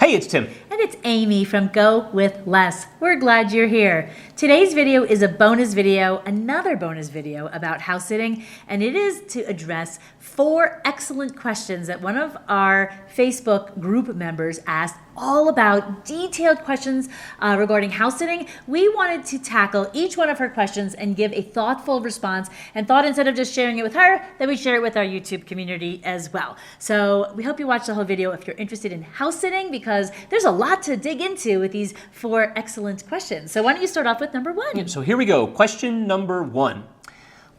Hey, it's Tim. And it's Amy from GoWithLess. We're glad you're here. Today's video is a bonus video, another bonus video about house sitting, and it is to address 4 excellent questions that one of our Facebook group members asked, all about detailed questions regarding house sitting. We wanted to tackle each one of her questions and give a thoughtful response, and thought instead of just sharing it with her, that we share it with our YouTube community as well. So we hope you watch the whole video if you're interested in house sitting, because there's a lot to dig into with these 4 excellent questions. So why don't you start off with number 1? Yeah, so here we go. Question number 1.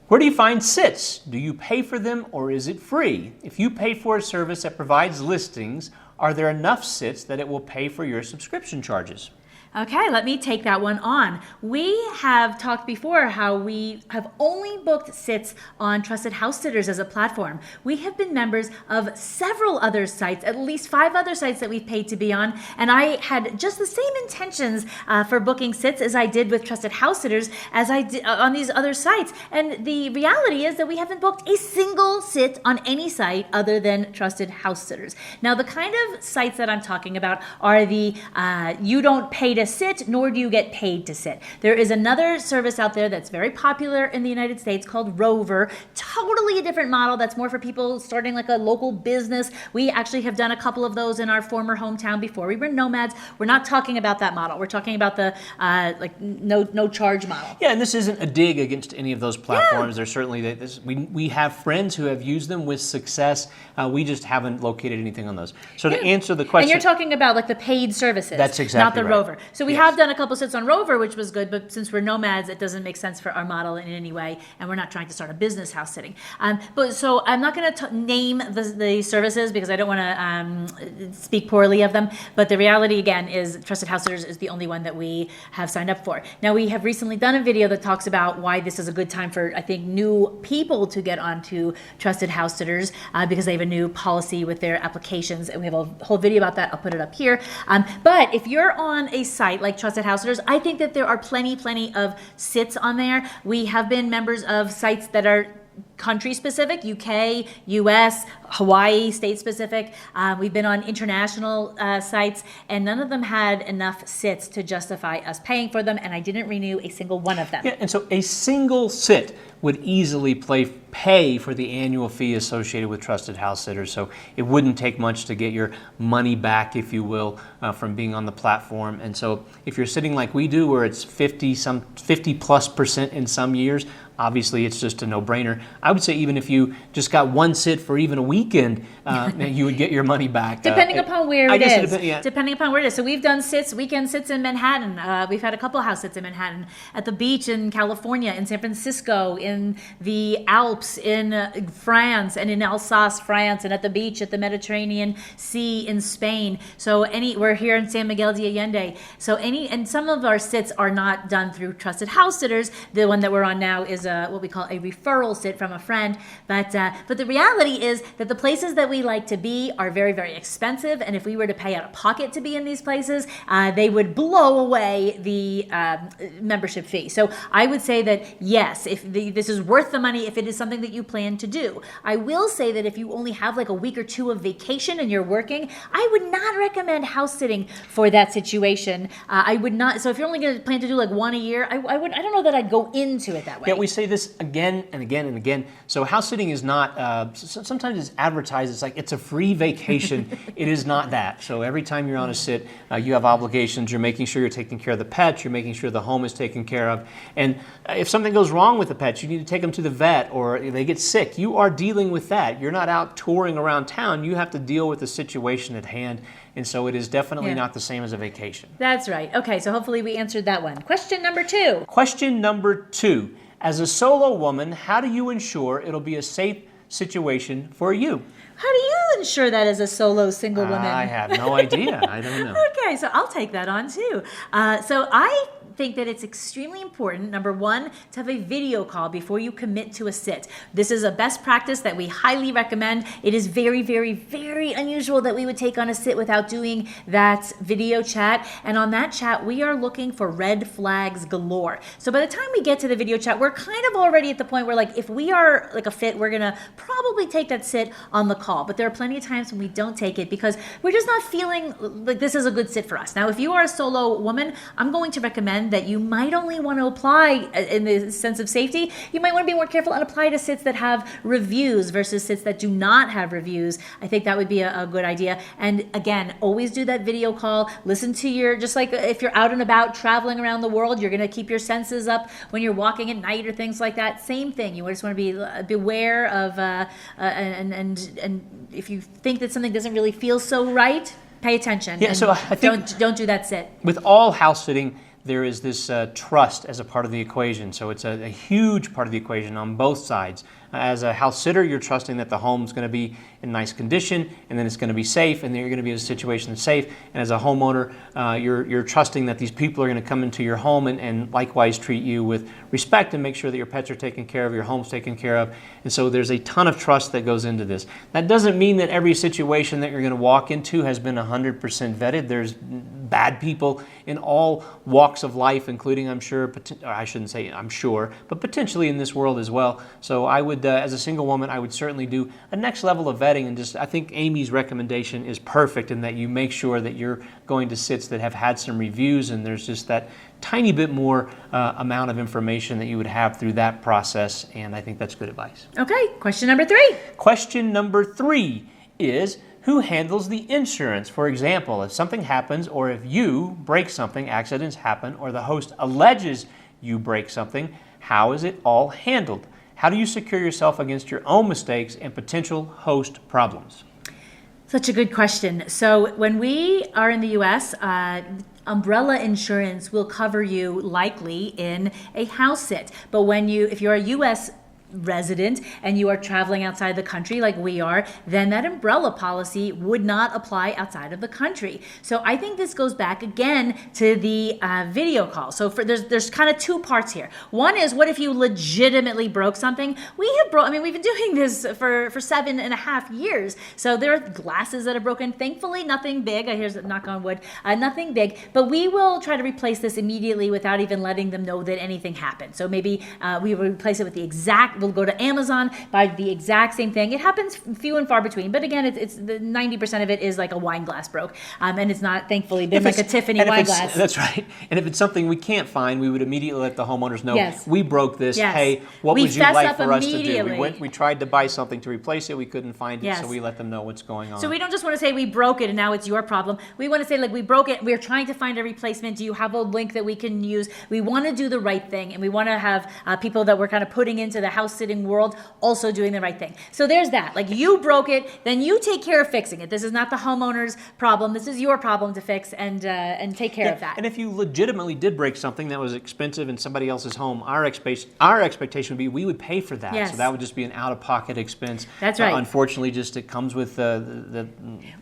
Where do you find sits? Do you pay for them or is it free? If you pay for a service that provides listings, are there enough sits that it will pay for your subscription charges? Okay, let me take that one on. We have talked before how we have only booked sits on Trusted House Sitters as a platform. We have been members of several other sites, at least 5 other sites that we've paid to be on, and I had just the same intentions for booking sits as I did with Trusted House Sitters as I did on these other sites. And the reality is that we haven't booked a single sit on any site other than Trusted House Sitters. Now, the kind of sites that I'm talking about are the you don't pay to sit, nor do you get paid to sit. There is another service out there that's very popular in the United States called Rover. Totally a different model that's more for people starting like a local business. We actually have done a couple of those in our former hometown before we were nomads. We're not talking about that model. We're talking about the like no charge model. Yeah, and this isn't a dig against any of those platforms. Yeah. There's certainly we have friends who have used them with success. We just haven't located anything on those. So to answer the question, and you're talking about like the paid services. That's exactly not the right. Rover. So we have done a couple sits on Rover, which was good, but since we're nomads, it doesn't make sense for our model in any way, and we're not trying to start a business house sitting. But so I'm not going to name the services because I don't want to speak poorly of them. But the reality again is Trusted House Sitters is the only one that we have signed up for. Now we have recently done a video that talks about why this is a good time for, I think, new people to get onto Trusted House Sitters because they have a new policy with their applications, and we have a whole video about that. I'll put it up here. But if you're on a site like Trusted House Sitters, I think that there are plenty of sits on there. We have been members of sites that are country specific, UK, US, Hawaii, state specific. We've been on international sites, and none of them had enough sits to justify us paying for them, and I didn't renew a single one of them. Yeah, and so a single sit would easily pay for the annual fee associated with Trusted House Sitters. So it wouldn't take much to get your money back, if you will, from being on the platform. And so if you're sitting like we do, where it's 50+% in some years, obviously it's just a no-brainer. I would say even if you just got one sit for even a weekend, you would get your money back. Depending upon where it is. Yeah. Depending upon where it is. So we've done weekend sits in Manhattan. We've had a couple house sits in Manhattan, at the beach in California, in San Francisco, in the Alps, in France, and in Alsace, France, and at the beach at the Mediterranean Sea in Spain. So we're here in San Miguel de Allende. And some of our sits are not done through Trusted House Sitters. The one that we're on now is what we call a referral sit from a friend. But the reality is that the places that we like to be are very, very expensive, and if we were to pay out of pocket to be in these places, they would blow away the membership fee. So I would say that yes, if this is worth the money, if it is something that you plan to do. I will say that if you only have like a week or 2 of vacation and you're working, I would not recommend house sitting for that situation. I would not. So if you're only going to plan to do like one a year, I don't know that I'd go into it that way. Yeah, we say this again and again and again. So house sitting is not, sometimes it's advertised, it's like it's a free vacation. It is not that. So every time you're on a sit, you have obligations. You're making sure you're taking care of the pets. You're making sure the home is taken care of. And if something goes wrong with the pets, you need to take them to the vet, or they get sick. You are dealing with that. You're not out touring around town. You have to deal with the situation at hand. And so it is definitely not the same as a vacation. That's right. Okay, so hopefully we answered that one. Question number 2. Question number 2. As a solo woman, how do you ensure it'll be a safe situation for you? How do you ensure that as a solo single woman? I have no idea. I don't know. Okay, so I'll take that on too. So I think that it's extremely important, number one, to have a video call before you commit to a sit. This is a best practice that we highly recommend. It is very, very, very unusual that we would take on a sit without doing that video chat. And on that chat, we are looking for red flags galore. So by the time we get to the video chat, we're kind of already at the point where, like, if we are like a fit, we're gonna probably take that sit on the call. But there are plenty of times when we don't take it because we're just not feeling like this is a good sit for us. Now, if you are a solo woman, I'm going to recommend that you might only want to apply, in the sense of safety, you might want to be more careful and apply to sits that have reviews versus sits that do not have reviews. I think that would be a good idea. And again, always do that video call. Listen to just like if you're out and about traveling around the world, you're going to keep your senses up when you're walking at night or things like that. Same thing. You just want to be beware of, and if you think that something doesn't really feel so right, pay attention. Yeah, so I think don't do that sit. with all house sitting, there is this trust as a part of the equation. So it's a huge part of the equation on both sides. As a house sitter, you're trusting that the home's going to be in nice condition, and then it's going to be safe, and then you're going to be in a situation that's safe. And as a homeowner, you're trusting that these people are going to come into your home and likewise treat you with respect and make sure that your pets are taken care of, your home's taken care of. And so there's a ton of trust that goes into this. That doesn't mean that every situation that you're going to walk into has been 100% vetted. There's bad people in all walks of life, including, I'm sure, or I shouldn't say I'm sure, but potentially in this world as well. So I would, as a single woman, I would certainly do a next level of vetting, and I think Amy's recommendation is perfect in that you make sure that you're going to sits that have had some reviews, and there's just that tiny bit more amount of information that you would have through that process, and I think that's good advice. Okay, question number 3. Question number 3 is, who handles the insurance? For example, if something happens or if you break something, accidents happen, or the host alleges you break something, how is it all handled? How do you secure yourself against your own mistakes and potential host problems? Such a good question. So when we are in the U.S., umbrella insurance will cover you likely in a house sit. But if you're a U.S. resident and you are traveling outside the country like we are, then that umbrella policy would not apply outside of the country. So I think this goes back again to the video call. So there's kind of 2 parts here. One is, what if you legitimately broke something? We've been doing this for 7.5 years. So there are glasses that are broken. Thankfully, nothing big. Here's a knock on wood. Nothing big. But we will try to replace this immediately without even letting them know that anything happened. So maybe we will replace it with the exact. We'll go to Amazon, buy the exact same thing. It happens few and far between, but again, it's the 90% of it is like a wine glass broke, and it's not, thankfully, been like a Tiffany wine glass. That's right. And if it's something we can't find, we would immediately let the homeowners know, yes, we broke this. Yes. Hey, what would you like for us to do? We tried to buy something to replace it, we couldn't find it, yes, so we let them know what's going on. So we don't just want to say we broke it and now it's your problem. We want to say, like, we broke it, we're trying to find a replacement. Do you have a link that we can use? We want to do the right thing, and we want to have people that we're kind of putting into the house sitting world also doing the right thing. So there's that. Like, you broke it, then you take care of fixing it. This is not the homeowner's problem. This is your problem to fix, and take care of that. And if you legitimately did break something that was expensive in somebody else's home, our expectation would be we would pay for that. Yes. So that would just be an out-of-pocket expense. That's right. Unfortunately, just it comes with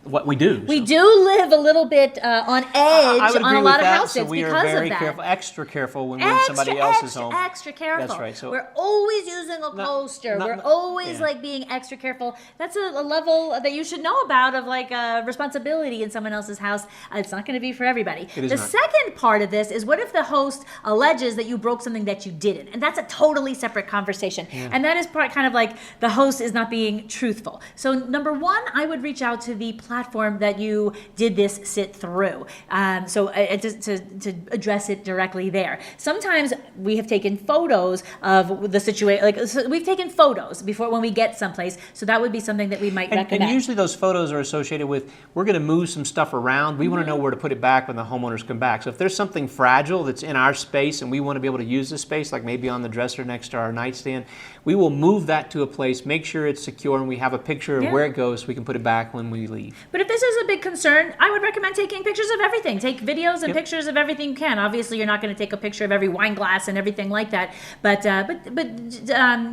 what we do. We do live a little bit on edge on a lot of house sits so we because are very of that. careful, extra careful when we're in somebody else's home. Extra careful. That's right. So we're always using a coaster. We're always like being extra careful. That's a level that you should know about of like responsibility in someone else's house. It's not going to be for everybody. The second part of this is, what if the host alleges that you broke something that you didn't? And that's a totally separate conversation. Yeah. And that is kind of like the host is not being truthful. So number one, I would reach out to the platform that you did this sit through. To address it directly there. Sometimes we have taken photos of the situation. So we've taken photos before when we get someplace. So that would be something that we might recommend. And usually those photos are associated with, we're going to move some stuff around. We want to know where to put it back when the homeowners come back. So if there's something fragile that's in our space and we want to be able to use this space, like maybe on the dresser next to our nightstand, we will move that to a place, make sure it's secure, and we have a picture of where it goes so we can put it back when we leave. But if this is a big concern, I would recommend taking pictures of everything. Take videos and pictures of everything you can. Obviously, you're not going to take a picture of every wine glass and everything like that. But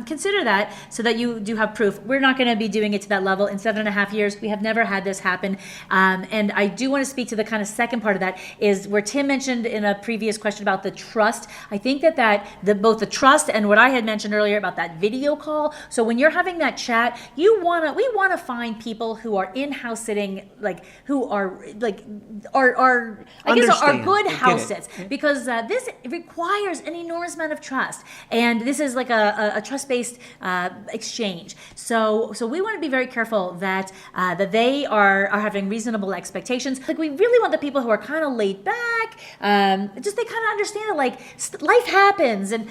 consider that so that you do have proof. We're not going to be doing it to that level in 7.5 years. We have never had this happen. And I do want to speak to the kind of second part of that is where Tim mentioned in a previous question about the trust. I think that both the trust and what I had mentioned earlier about that video call. So when you're having that chat, we want to find people who are in house sitting, like who are like are I guess are good house sits, because this requires an enormous amount of trust, and this is like a trust-based exchange. So we want to be very careful that they are having reasonable expectations. Like we really want the people who are kind of laid back, just they kind of understand that like life happens, and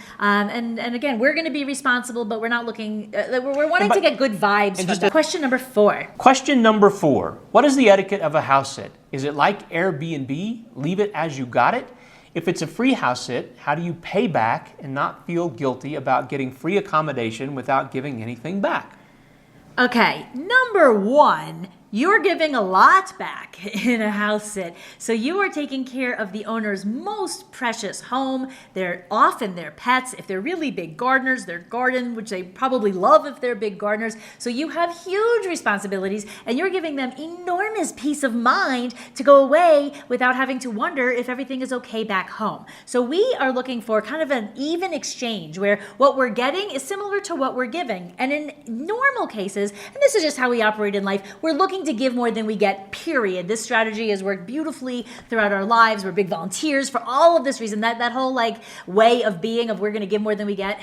again we're going to be responsible, but we're not looking. We're wanting to get good vibes. From that. Question number 4. Question number 4. What is the etiquette of a house sit? Is it like Airbnb? Leave it as you got it? If it's a free house sit, how do you pay back and not feel guilty about getting free accommodation without giving anything back? Okay, number 1, you're giving a lot back in a house sit. So you are taking care of the owner's most precious home. They're often their pets. If they're really big gardeners, their garden, which they probably love if they're big gardeners. So you have huge responsibilities, and you're giving them enormous peace of mind to go away without having to wonder if everything is okay back home. So we are looking for kind of an even exchange where what we're getting is similar to what we're giving. And in normal cases, and this is just how we operate in life, we're looking to give more than we get, period. This strategy has worked beautifully throughout our lives. We're big volunteers for all of this reason. That whole like way of being of we're going to give more than we get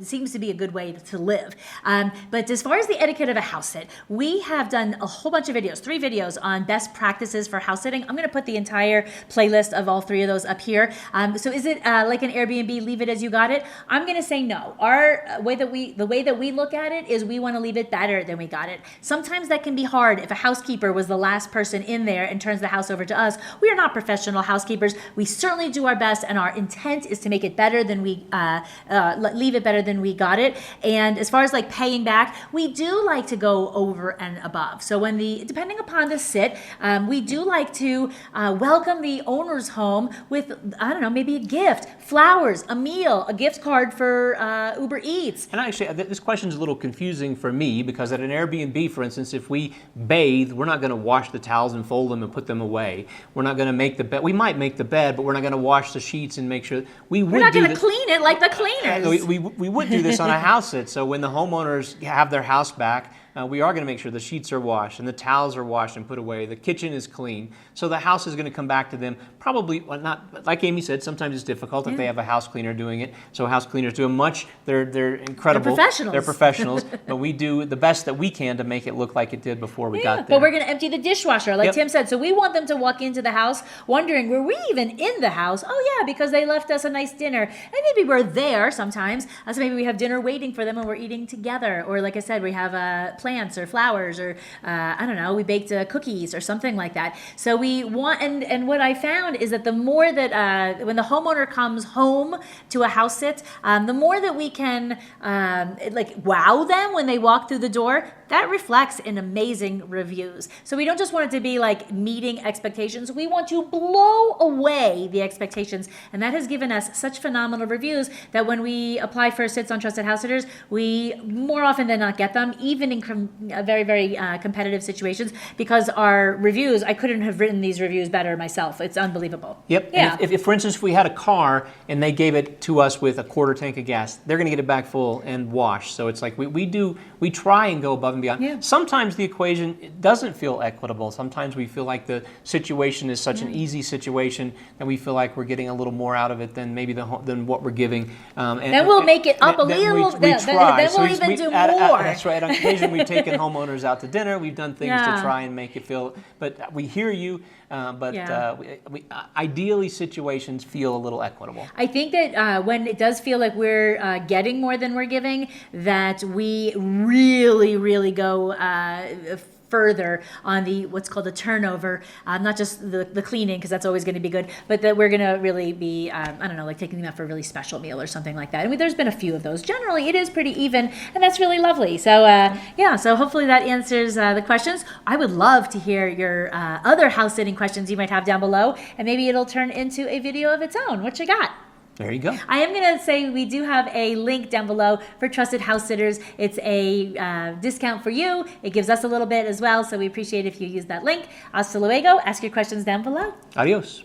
seems to be a good way to live. But as far as the etiquette of a house sit, we have done a whole bunch of videos, 3 videos on best practices for house sitting. I'm going to put the entire playlist of all 3 of those up here. So is it like an Airbnb, leave it as you got it? I'm going to say no. The way that we look at it is we want to leave it better than we got it. Sometimes that can be hard if a housekeeper was the last person in there and turns the house over to us. We are not professional housekeepers. We certainly do our best, and our intent is to make it better than we leave it better than we got it. And as far as like paying back, we do like to go over and above. So depending upon the sit, we do like to welcome the owner's home with, I don't know, maybe a gift, flowers, a meal, a gift card for Uber Eats. And actually, this question is a little confusing for me because at an Airbnb, for instance, if we bathe, we're not going to wash the towels and fold them and put them away. We're not going to make the bed. We might make the bed, but we're not going to wash the sheets and make sure. We're not going to clean it like the cleaners. We would do this on a house sit. So when the homeowners have their house back, we are going to make sure the sheets are washed and the towels are washed and put away. The kitchen is clean. So the house is going to come back to them. Probably, well, not like Amy said, sometimes it's difficult if they have a house cleaner doing it. So house cleaners do they're incredible. They're professionals. They're professionals. But we do the best that we can to make it look like it did before we got there. But we're going to empty the dishwasher, like Tim said. So we want them to walk into the house wondering, were we even in the house? Oh yeah, because they left us a nice dinner. And maybe we're there sometimes. So maybe we have dinner waiting for them and we're eating together. Or like I said, we have plants or flowers, or I don't know, we baked cookies or something like that. So we want, and what I found is that the more that when the homeowner comes home to a house sit, the more that we can like wow them when they walk through the door, that reflects in amazing reviews. So we don't just want it to be like meeting expectations. We want to blow away the expectations. And that has given us such phenomenal reviews that when we apply for sits on Trusted House Sitters, we more often than not get them, even in very, very competitive situations, because our reviews, I couldn't have written these reviews better myself. It's unbelievable. Yep. Yeah. And if, for instance, if we had a car and they gave it to us with a quarter tank of gas, they're going to get it back full and washed. So it's like we try and go above and beyond. Yeah. Sometimes the equation doesn't feel equitable. Sometimes we feel like the situation is such an easy situation that we feel like we're getting a little more out of it than maybe than what we're giving. Then we'll make it up a little. Then we'll even do more. That's right. On occasion, we've taken homeowners out to dinner. We've done things to try and make it feel. But we hear you. Ideally, situations feel a little equitable. I think that when it does feel like we're getting more than we're giving, that we really, really go further on the what's called the turnover, not just the cleaning, because that's always going to be good, but that we're going to really be, I don't know, like taking them out for a really special meal or something like that. I mean, there's been a few of those. Generally, it is pretty even, and that's really lovely. So, so hopefully that answers the questions. I would love to hear your other house sitting questions you might have down below, and maybe it'll turn into a video of its own. What you got? There you go. I am going to say we do have a link down below for trusted house sitters. It's a discount for you. It gives us a little bit as well, so we appreciate if you use that link. Hasta luego. Ask your questions down below. Adios.